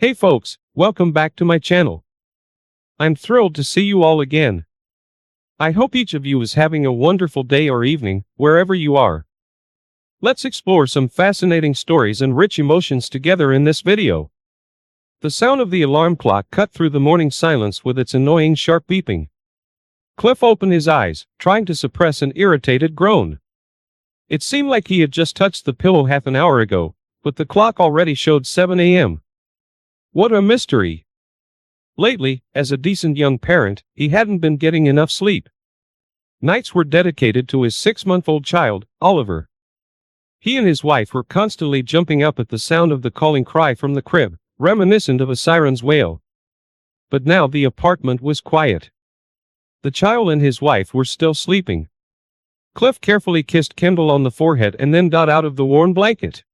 Hey folks, welcome back to my channel. I'm thrilled to see you all again. I hope each of you is having a wonderful day or evening, wherever you are. Let's explore some fascinating stories and rich emotions together in this video. The sound of the alarm clock cut through the morning silence with its annoying sharp beeping. Cliff opened his eyes, trying to suppress an irritated groan. It seemed like he had just touched the pillow half an hour ago, but the clock already showed 7 a.m. What a mystery! Lately, as a decent young parent, he hadn't been getting enough sleep. Nights were dedicated to his 6-month-old child, Oliver. He and his wife were constantly jumping up at the sound of the calling cry from the crib, reminiscent of a siren's wail. But now the apartment was quiet. The child and his wife were still sleeping. Cliff carefully kissed Kendall on the forehead and then got out of the warm blanket.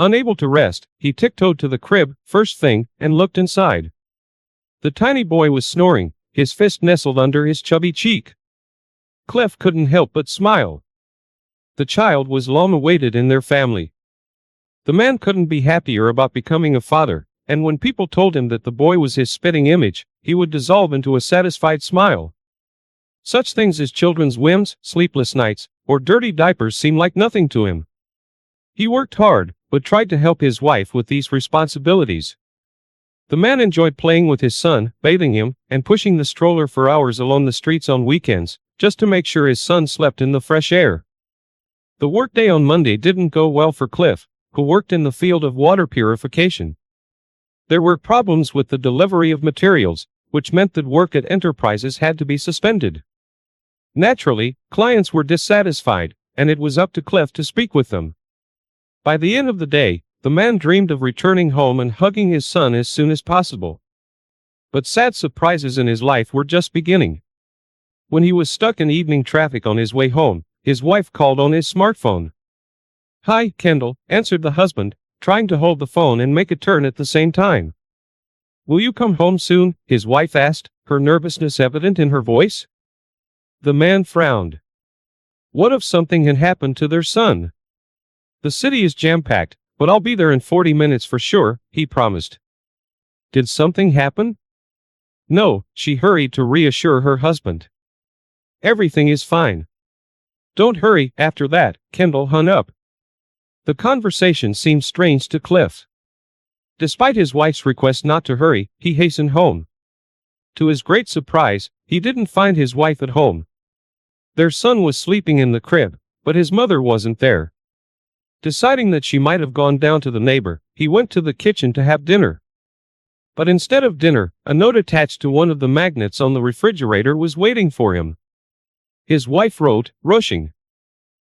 Unable to rest, he tiptoed to the crib, first thing, and looked inside. The tiny boy was snoring, his fist nestled under his chubby cheek. Cliff couldn't help but smile. The child was long awaited in their family. The man couldn't be happier about becoming a father, and when people told him that the boy was his spitting image, he would dissolve into a satisfied smile. Such things as children's whims, sleepless nights, or dirty diapers seemed like nothing to him. He worked hard, but tried to help his wife with these responsibilities. The man enjoyed playing with his son, bathing him, and pushing the stroller for hours along the streets on weekends, just to make sure his son slept in the fresh air. The workday on Monday didn't go well for Cliff, who worked in the field of water purification. There were problems with the delivery of materials, which meant that work at enterprises had to be suspended. Naturally, clients were dissatisfied, and it was up to Cliff to speak with them. By the end of the day, the man dreamed of returning home and hugging his son as soon as possible. But sad surprises in his life were just beginning. When he was stuck in evening traffic on his way home, his wife called on his smartphone. "Hi, Kendall," answered the husband, trying to hold the phone and make a turn at the same time. "Will you come home soon?" his wife asked, her nervousness evident in her voice. The man frowned. What if something had happened to their son? "The city is jam-packed, but I'll be there in 40 minutes for sure," he promised. Did something happen? No, she hurried to reassure her husband. "Everything is fine." "Don't hurry." After that, Kendall hung up. The conversation seemed strange to Cliff. Despite his wife's request not to hurry, he hastened home. To his great surprise, he didn't find his wife at home. Their son was sleeping in the crib, but his mother wasn't there. Deciding that she might have gone down to the neighbor, he went to the kitchen to have dinner. But instead of dinner, a note attached to one of the magnets on the refrigerator was waiting for him. His wife wrote, "Rushing."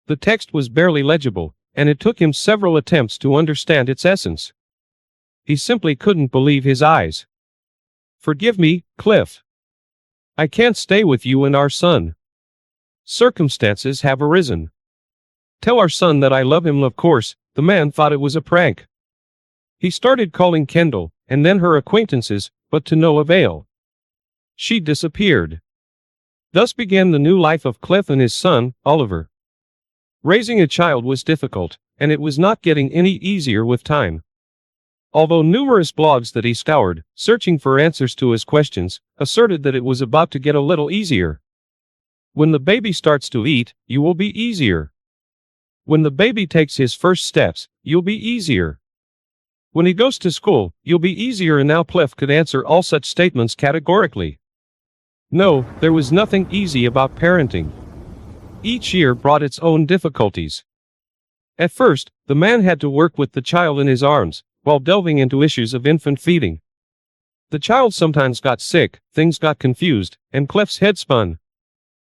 The text was barely legible, and it took him several attempts to understand its essence. He simply couldn't believe his eyes. "Forgive me, Cliff. I can't stay with you and our son. Circumstances have arisen. Tell our son that I love him." Of course, the man thought it was a prank. He started calling Kendall, and then her acquaintances, but to no avail. She disappeared. Thus began the new life of Cliff and his son, Oliver. Raising a child was difficult, and it was not getting any easier with time. Although numerous blogs that he scoured, searching for answers to his questions, asserted that it was about to get a little easier. When the baby starts to eat, you will be easier. When the baby takes his first steps, you'll be easier. When he goes to school, you'll be easier, and now Cliff could answer all such statements categorically. No, there was nothing easy about parenting. Each year brought its own difficulties. At first, the man had to work with the child in his arms, while delving into issues of infant feeding. The child sometimes got sick, things got confused, and Cliff's head spun.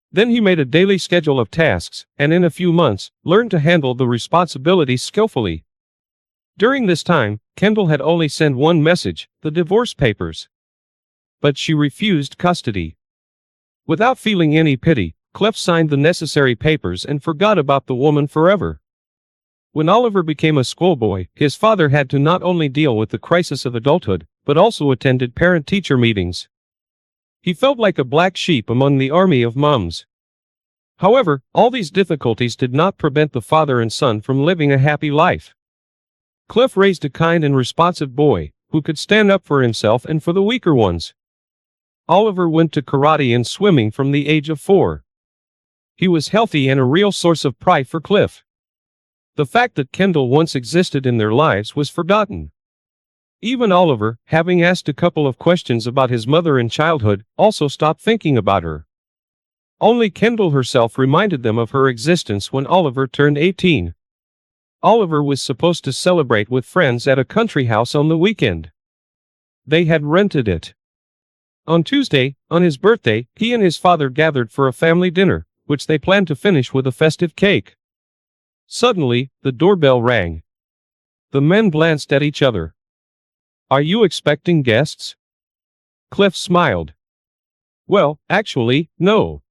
Then he made a daily schedule of tasks, and in a few months, learned to handle the responsibilities skillfully. During this time, Kendall had only sent one message, the divorce papers. But she refused custody. Without feeling any pity, Cliff signed the necessary papers and forgot about the woman forever. When Oliver became a schoolboy, his father had to not only deal with the crisis of adulthood, but also attended parent-teacher meetings. He felt like a black sheep among the army of mums. However, all these difficulties did not prevent the father and son from living a happy life. Cliff raised a kind and responsive boy, who could stand up for himself and for the weaker ones. Oliver went to karate and swimming from the age of 4. He was healthy and a real source of pride for Cliff. The fact that Kendall once existed in their lives was forgotten. Even Oliver, having asked a couple of questions about his mother in childhood, also stopped thinking about her. Only Kendall herself reminded them of her existence when Oliver turned 18. Oliver was supposed to celebrate with friends at a country house on the weekend. They had rented it. On Tuesday, on his birthday, he and his father gathered for a family dinner, which they planned to finish with a festive cake. Suddenly, the doorbell rang. The men glanced at each other. "Are you expecting guests?" Cliff smiled. "Well, actually, no.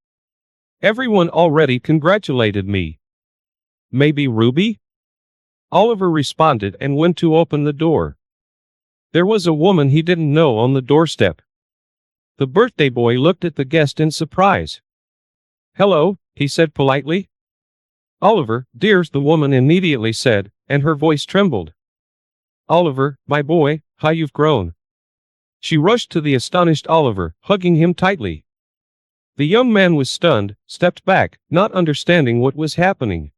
Everyone already congratulated me." "Maybe Ruby?" Oliver responded and went to open the door. There was a woman he didn't know on the doorstep. The birthday boy looked at the guest in surprise. "Hello," he said politely. "Oliver, dears," the woman immediately said, and her voice trembled. "Oliver, my boy, how you've grown." She rushed to the astonished Oliver, hugging him tightly. The young man was stunned, stepped back, not understanding what was happening.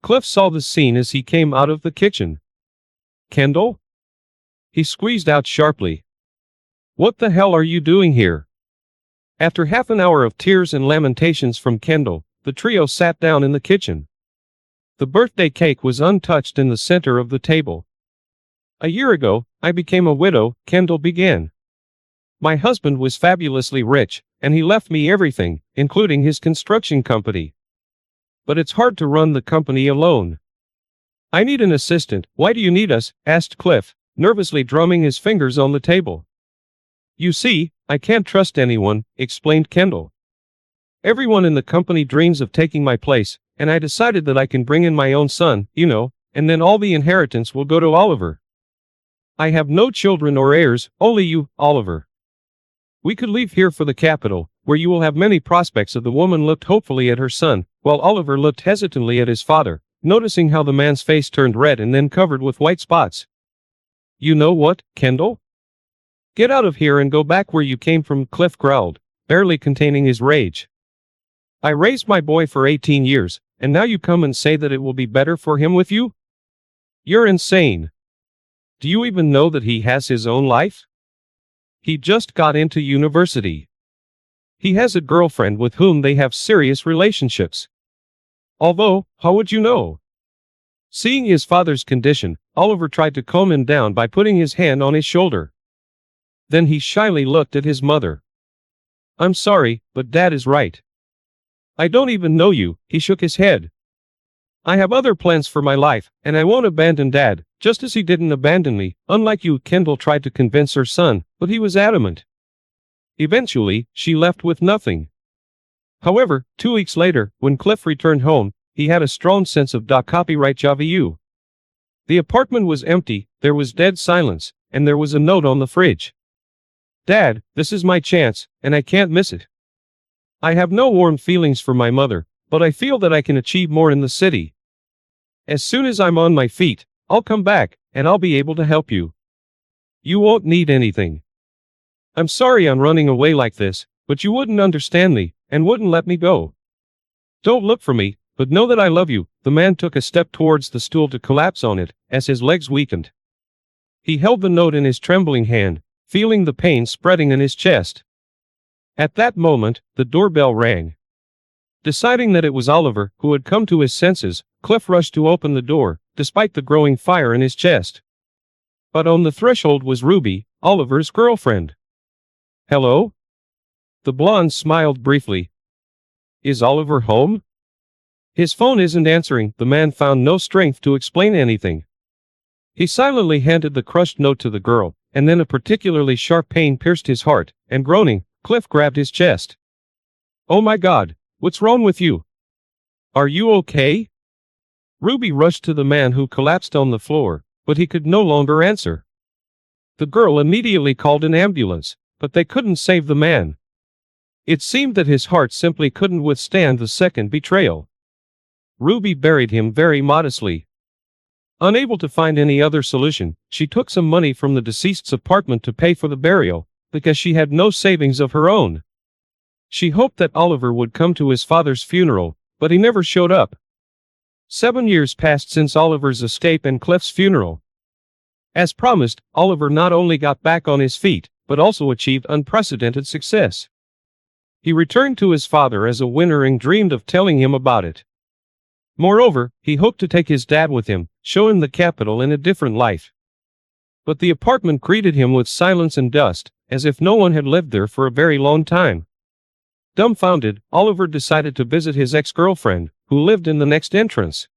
Cliff saw the scene as he came out of the kitchen. "Kendall?" he squeezed out sharply. "What the hell are you doing here?" After half an hour of tears and lamentations from Kendall, the trio sat down in the kitchen. The birthday cake was untouched in the center of the table. "A year ago, I became a widow," Kendall began. "My husband was fabulously rich, and he left me everything, including his construction company. But it's hard to run the company alone. I need an assistant." "Why do you need us?" asked Cliff, nervously drumming his fingers on the table. "You see, I can't trust anyone," explained Kendall. "Everyone in the company dreams of taking my place, and I decided that I can bring in my own son, and then all the inheritance will go to Oliver. I have no children or heirs, only you, Oliver. We could leave here for the capital, where you will have many prospects." The woman looked hopefully at her son, while Oliver looked hesitantly at his father, noticing how the man's face turned red and then covered with white spots. "You know what, Kendall? Get out of here and go back where you came from," Cliff growled, barely containing his rage. "I raised my boy for 18 years, and now you come and say that it will be better for him with you? You're insane. Do you even know that he has his own life? He just got into university. He has a girlfriend with whom they have serious relationships. Although, how would you know?" Seeing his father's condition, Oliver tried to calm him down by putting his hand on his shoulder. Then he shyly looked at his mother. "I'm sorry, but Dad is right. I don't even know you." He shook his head. "I have other plans for my life, and I won't abandon Dad, just as he didn't abandon me, unlike you." Kendall tried to convince her son, but he was adamant. Eventually, she left with nothing. However, 2 weeks later, when Cliff returned home, he had a strong sense of copyright vu. The apartment was empty, there was dead silence, and there was a note on the fridge. "Dad, this is my chance, and I can't miss it. I have no warm feelings for my mother, but I feel that I can achieve more in the city. As soon as I'm on my feet, I'll come back, and I'll be able to help you. You won't need anything. I'm sorry I'm running away like this, but you wouldn't understand me, and wouldn't let me go. Don't look for me, but know that I love you." The man took a step towards the stool to collapse on it, as his legs weakened. He held the note in his trembling hand, feeling the pain spreading in his chest. At that moment, the doorbell rang. Deciding that it was Oliver who had come to his senses, Cliff rushed to open the door, despite the growing fire in his chest. But on the threshold was Ruby, Oliver's girlfriend. "Hello?" The blonde smiled briefly. "Is Oliver home?" "His phone isn't answering." The man found no strength to explain anything. He silently handed the crushed note to the girl, and then a particularly sharp pain pierced his heart, and groaning, Cliff grabbed his chest. "Oh my God, what's wrong with you? Are you okay?" Ruby rushed to the man who collapsed on the floor, but he could no longer answer. The girl immediately called an ambulance, but they couldn't save the man. It seemed that his heart simply couldn't withstand the second betrayal. Ruby buried him very modestly. Unable to find any other solution, she took some money from the deceased's apartment to pay for the burial, because she had no savings of her own. She hoped that Oliver would come to his father's funeral, but he never showed up. 7 years passed since Oliver's escape and Cliff's funeral. As promised, Oliver not only got back on his feet, but also achieved unprecedented success. He returned to his father as a winner and dreamed of telling him about it. Moreover, he hoped to take his dad with him, show him the capital in a different life. But the apartment greeted him with silence and dust, as if no one had lived there for a very long time. Dumbfounded, Oliver decided to visit his ex-girlfriend, who lived in the next entrance.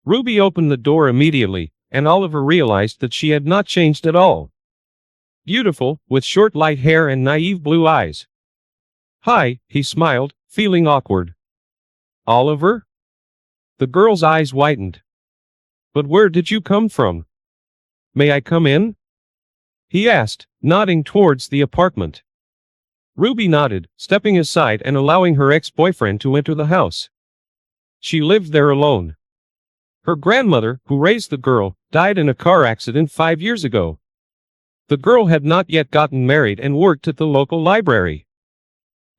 Ruby opened the door immediately, and Oliver realized that she had not changed at all. Beautiful, with short light hair and naive blue eyes. "Hi," he smiled, feeling awkward. "Oliver?" The girl's eyes widened. "But where did you come from? May I come in?" he asked, nodding towards the apartment. Ruby nodded, stepping aside and allowing her ex-boyfriend to enter the house. She lived there alone. Her grandmother, who raised the girl, died in a car accident 5 years ago. The girl had not yet gotten married and worked at the local library.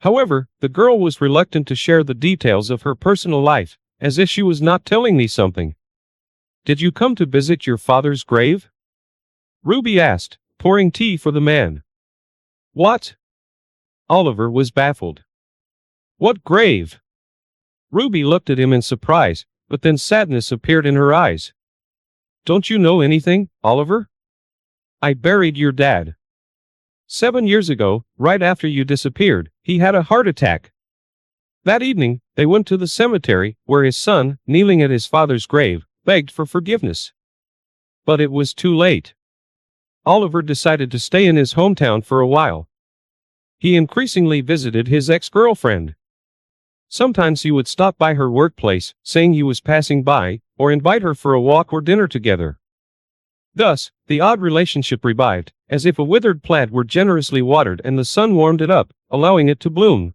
However, the girl was reluctant to share the details of her personal life, as if she was not telling me something. "Did you come to visit your father's grave?" Ruby asked, pouring tea for the man. "What?" Oliver was baffled. "What grave?" Ruby looked at him in surprise, but then sadness appeared in her eyes. "Don't you know anything, Oliver? I buried your dad. 7 years ago, right after you disappeared, he had a heart attack." That evening, they went to the cemetery, where his son, kneeling at his father's grave, begged for forgiveness. But it was too late. Oliver decided to stay in his hometown for a while. He increasingly visited his ex-girlfriend. Sometimes he would stop by her workplace, saying he was passing by, or invite her for a walk or dinner together. Thus, the odd relationship revived, as if a withered plant were generously watered and the sun warmed it up, allowing it to bloom.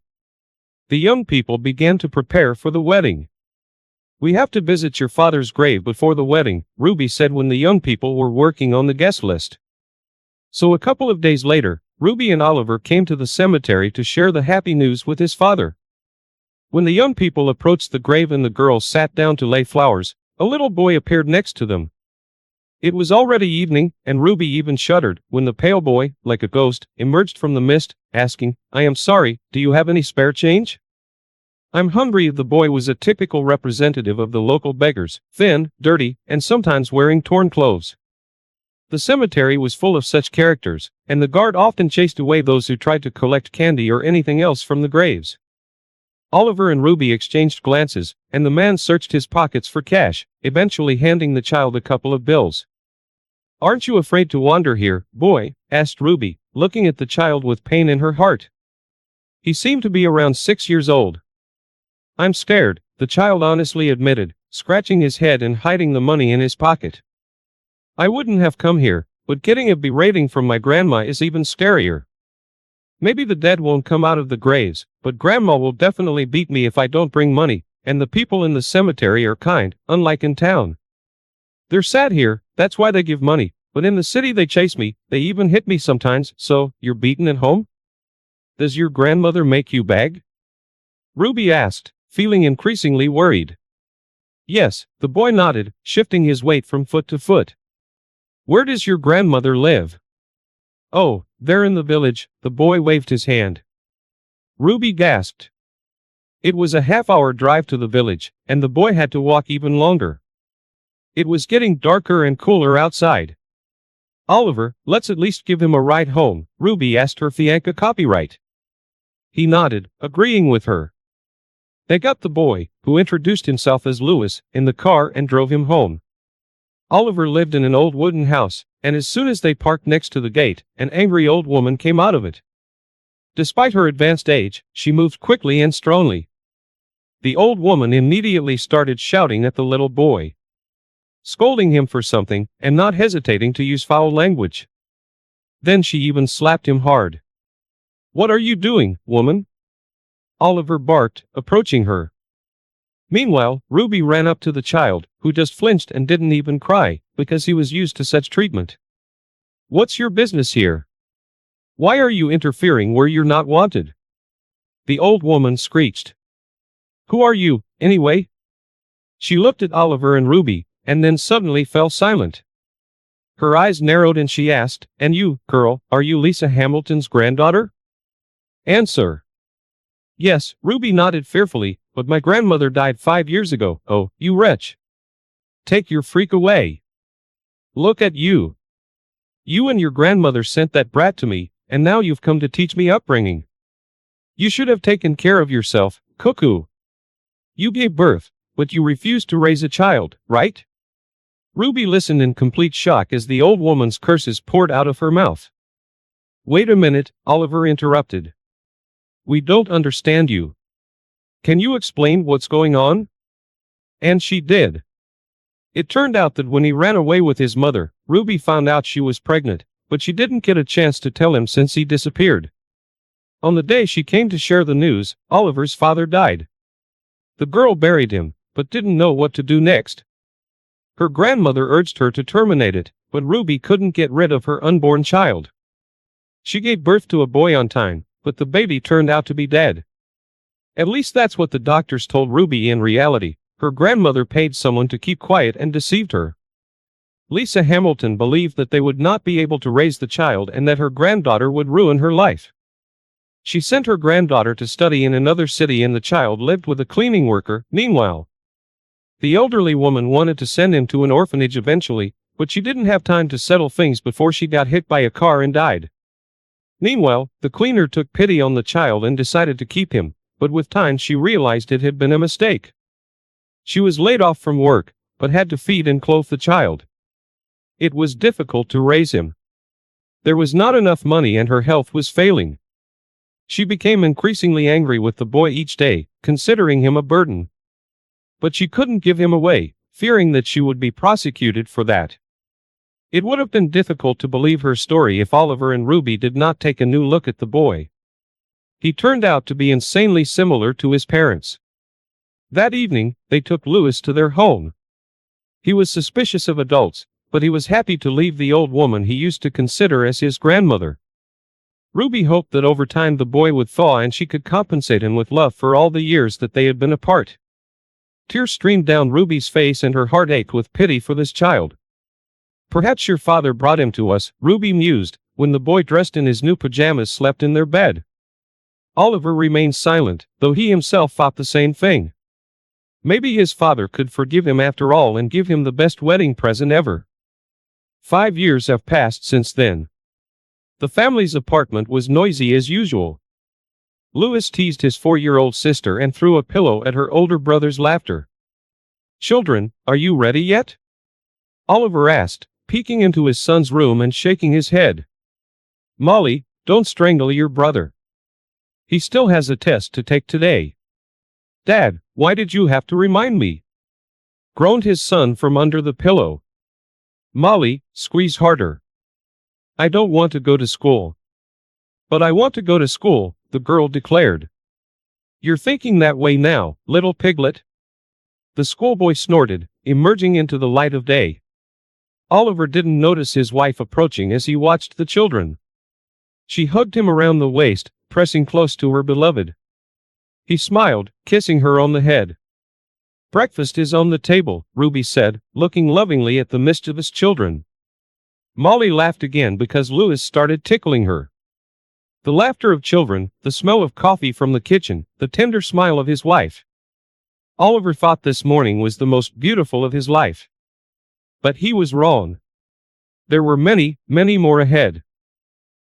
The young people began to prepare for the wedding. "We have to visit your father's grave before the wedding," Ruby said when the young people were working on the guest list. So a couple of days later, Ruby and Oliver came to the cemetery to share the happy news with his father. When the young people approached the grave and the girls sat down to lay flowers, a little boy appeared next to them. It was already evening, and Ruby even shuddered when the pale boy, like a ghost, emerged from the mist, asking, "I am sorry, do you have any spare change?" "I'm hungry." The boy was a typical representative of the local beggars, thin, dirty, and sometimes wearing torn clothes. The cemetery was full of such characters, and the guard often chased away those who tried to collect candy or anything else from the graves. Oliver and Ruby exchanged glances, and the man searched his pockets for cash, eventually handing the child a couple of bills. "Aren't you afraid to wander here, boy?" asked Ruby, looking at the child with pain in her heart. He seemed to be around 6 years old. "I'm scared," the child honestly admitted, scratching his head and hiding the money in his pocket. "I wouldn't have come here, but getting a berating from my grandma is even scarier. Maybe the dead won't come out of the graves, but Grandma will definitely beat me if I don't bring money, and the people in the cemetery are kind, unlike in town. They're sad here, that's why they give money, but in the city they chase me, they even hit me sometimes." "So, you're beaten at home? Does your grandmother make you beg?" Ruby asked, feeling increasingly worried. "Yes," the boy nodded, shifting his weight from foot to foot. "Where does your grandmother live?" "Oh, there in the village," the boy waved his hand. Ruby gasped. It was a half-hour drive to the village, and the boy had to walk even longer. It was getting darker and cooler outside. "Oliver, let's at least give him a ride home," Ruby asked her fiancé copyright. He nodded, agreeing with her. They got the boy, who introduced himself as Louis, in the car and drove him home. Oliver lived in an old wooden house, and as soon as they parked next to the gate, an angry old woman came out of it. Despite her advanced age, she moved quickly and strongly. The old woman immediately started shouting at the little boy, scolding him for something, and not hesitating to use foul language. Then she even slapped him hard. "What are you doing, woman?" Oliver barked, approaching her. Meanwhile, Ruby ran up to the child, who who just flinched and didn't even cry, because he was used to such treatment. "What's your business here? Why are you interfering where you're not wanted?" the old woman screeched. "Who are you, anyway?" She looked at Oliver and Ruby, and then suddenly fell silent. Her eyes narrowed and she asked, "And you, girl, are you Lisa Hamilton's granddaughter?" "Answer." "Yes," Ruby nodded fearfully, "but my grandmother died 5 years ago." "Oh, you wretch. Take your freak away. Look at you. You and your grandmother sent that brat to me, and now you've come to teach me upbringing. You should have taken care of yourself, cuckoo. You gave birth, but you refused to raise a child, right?" Ruby listened in complete shock as the old woman's curses poured out of her mouth. "Wait a minute," Oliver interrupted. "We don't understand you. Can you explain what's going on?" And she did. It turned out that when he ran away with his mother, Ruby found out she was pregnant, but she didn't get a chance to tell him since he disappeared. On the day she came to share the news, Oliver's father died. The girl buried him, but didn't know what to do next. Her grandmother urged her to terminate it, but Ruby couldn't get rid of her unborn child. She gave birth to a boy on time, but the baby turned out to be dead. At least that's what the doctors told Ruby. In reality, her grandmother paid someone to keep quiet and deceived her. Lisa Hamilton believed that they would not be able to raise the child and that her granddaughter would ruin her life. She sent her granddaughter to study in another city and the child lived with a cleaning worker. Meanwhile, the elderly woman wanted to send him to an orphanage eventually, but she didn't have time to settle things before she got hit by a car and died. Meanwhile, the cleaner took pity on the child and decided to keep him, but with time she realized it had been a mistake. She was laid off from work, but had to feed and clothe the child. It was difficult to raise him. There was not enough money and her health was failing. She became increasingly angry with the boy each day, considering him a burden. But she couldn't give him away, fearing that she would be prosecuted for that. It would have been difficult to believe her story if Oliver and Ruby did not take a new look at the boy. He turned out to be insanely similar to his parents. That evening, they took Louis to their home. He was suspicious of adults, but he was happy to leave the old woman he used to consider as his grandmother. Ruby hoped that over time the boy would thaw and she could compensate him with love for all the years that they had been apart. Tears streamed down Ruby's face and her heart ached with pity for this child. "Perhaps your father brought him to us," Ruby mused, when the boy dressed in his new pajamas slept in their bed. Oliver remained silent, though he himself thought the same thing. Maybe his father could forgive him after all and give him the best wedding present ever. 5 years have passed since then. The family's apartment was noisy as usual. Louis teased his 4-year-old sister and threw a pillow at her older brother's laughter. "Children, are you ready yet?" Oliver asked, peeking into his son's room and shaking his head. "Molly, don't strangle your brother. He still has a test to take today." "Dad, why did you have to remind me?" groaned his son from under the pillow. "Molly, squeeze harder. I don't want to go to school." "But I want to go to school," the girl declared. "You're thinking that way now, little piglet?" The schoolboy snorted, emerging into the light of day. Oliver didn't notice his wife approaching as he watched the children. She hugged him around the waist, pressing close to her beloved. He smiled, kissing her on the head. "Breakfast is on the table," Ruby said, looking lovingly at the mischievous children. Molly laughed again because Louis started tickling her. The laughter of children, the smell of coffee from the kitchen, the tender smile of his wife. Oliver thought this morning was the most beautiful of his life. But he was wrong. There were many, many more ahead.